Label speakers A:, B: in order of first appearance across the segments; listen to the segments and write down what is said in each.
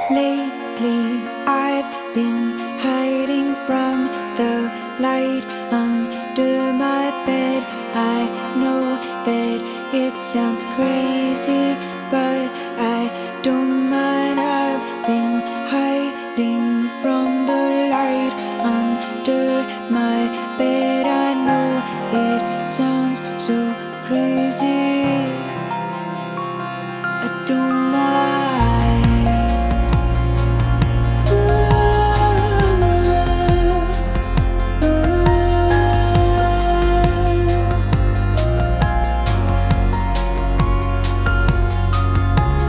A: Lately, I've been hiding from the light under my bed. I know that it sounds crazy, but I don't mind. I've been hiding from the light under my bed. I know it sounds so crazy. I don't mind.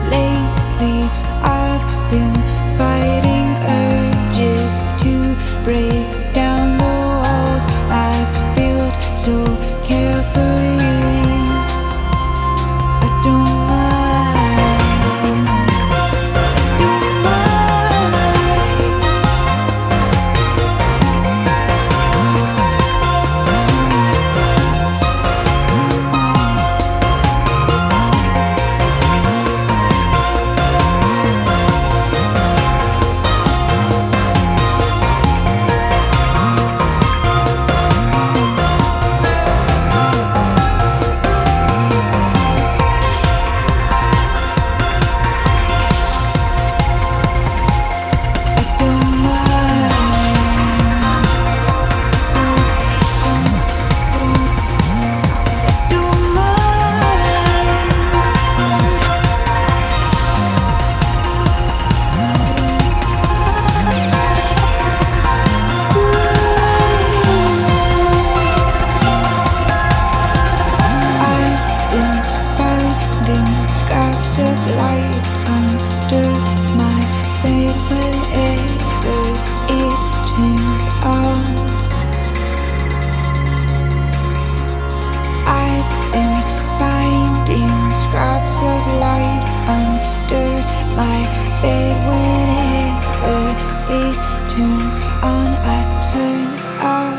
A: Lately, I've been fighting urges to break down the walls I've built so carefully. I don't mind, don't scraps of light under my bed whenever it turns on. I've been finding scraps of light under my bed whenever it turns on. I turn off.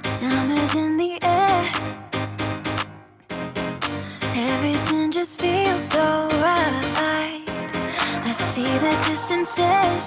B: Summer's in the air. Everything just feels so right. I see the distant stairs.